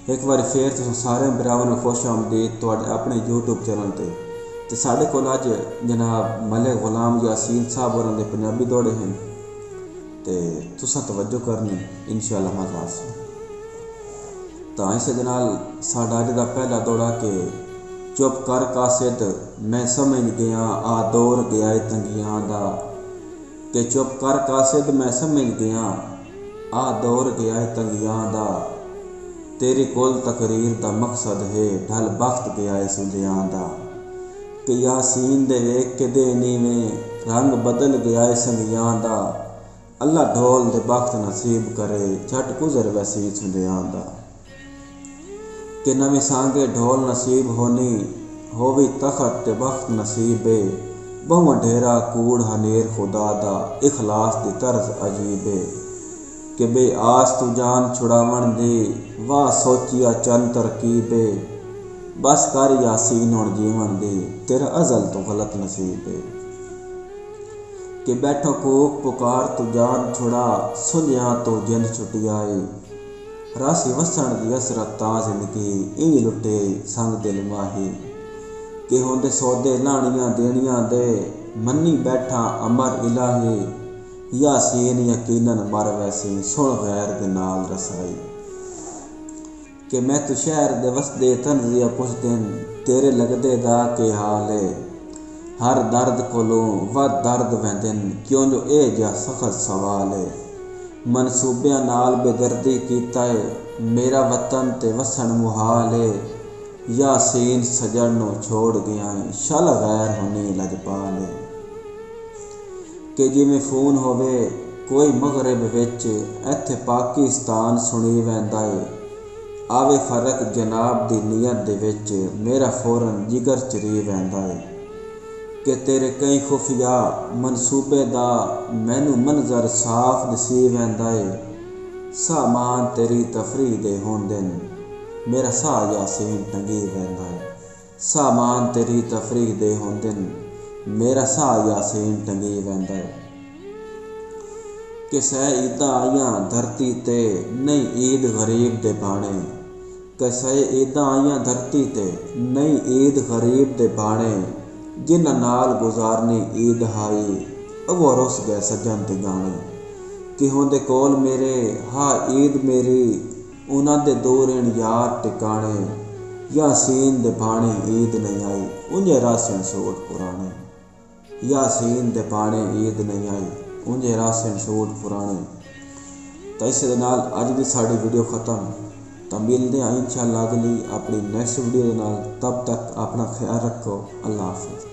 ایک بار پھر تساں سارے براواں نوں خوش آمدید تواڈے اپنے یوٹیوب چینل تے ساڈے کول اج جناب ملک غلام یاسین صاحب ہوراں دے پنجابی دوڑے ہیں تے تساں توجہ کرنی انشاءاللہ مزہ آسے۔ تاں اس جناب ساڈا اج دا پہلا دوڑا کہ چپ کر قاصد میں سمجھ گیا آ دور گیا اے تنگیاں دا، کہ چپ کر قاصد میں سمجھ گیا آ دور گیا اے تنگیاں دا، تیری کل تقریر دا مقصد ہے ڈھل بخت گیا اے سنجیاں دا، کہ یاسین دے ویکھ کے دے نیویں رنگ بدل گیا اے سنگیاں دا، اللہ ڈھول دے بخت نصیب کرے جھٹ گزر ویسی سنجیاں دا، کہ نویں سانگے ڈھول نصیب ہونی ہووی تخت تے بخت نصیب ہے، بہواں ڈھیرا کوڑ ہنیر خدا دا اخلاص دی طرز عجیب ہے، کہ بے آس تو جان چھڑاون دی واہ سوچیا چند ترکیب ہے، بس کر یاسین ہن جیون دی تیرا ازل تو غلط نصیب ہے، کہ بیٹھو کوک پکار تو جان چھڑا سنجیاں تو جن چھٹیا ہے، راسی وسن دی حسرت تاں زندگی انج لٹے سنگ دل ماہی، کہ ہوندے سودے لانیاں دینیاں دے منی بیٹھا امر الہی، یاسین یقیناً مر ویسی سن غیر دے نال رسائی، کہ میں تو شہر دے وسدے تنزیہ کچھ دن تیرے لگدے دا کے حال ہے، ہر درد کولوں ود درد ویندن کیوں جو اے جا سخت سوال ہے، منصوبیاں نال بے دردی کیتا ہے میرا وطن تے وسن محال ہے، یاسین سجن نوں چھوڑ گیا ہے شل غیر ہونی لجپال ہے، کہ جویں فون ہووے کوئی مغرب وچ ایتھے پاکستان سنی ویندا ہے، آوے فرق جناب دی نیت دے وچ میرا فوراً جگر چری ویندا ہے، کہ تیرے کئی خفیہ منصوبے دا مینوں منظر صاف دسی ویندا ہے، سامان تیری تفریح دے ہوندن میرا سا یاسین ٹنگی ویندا ہے، سامان تیری تفریح دے ہوندن میرا سا یاسین ٹنگی ویندا ہے، کہ سہ عیداں آئیاں دھرتی تے نہیں عید غریب دے بانے، کہ سہ عیداں آئیاں دھرتی تے نہیں عید غریب دے بانے، جنہاں نال گزارنی عید ہائی اوہ رس گئے سجن تے گانے، کہ ہوندے کول میرے ہاں عید میری انہاں دے دور ان یار ٹکانے، یاسین دے بانے عید نہیں آئی انجے راسن سوٹ پرانے، یاسین دے بانے عید نہیں آئی انجے راسن سوٹ پرانے۔ تو اس دے نال اج دی ساڈی ویڈیو ختم، تو ملدے ہیں انشاءاللہ اگلی اپنی نیکسٹ ویڈیو دے نال، تب تک اپنا خیال رکھو، اللہ حافظ۔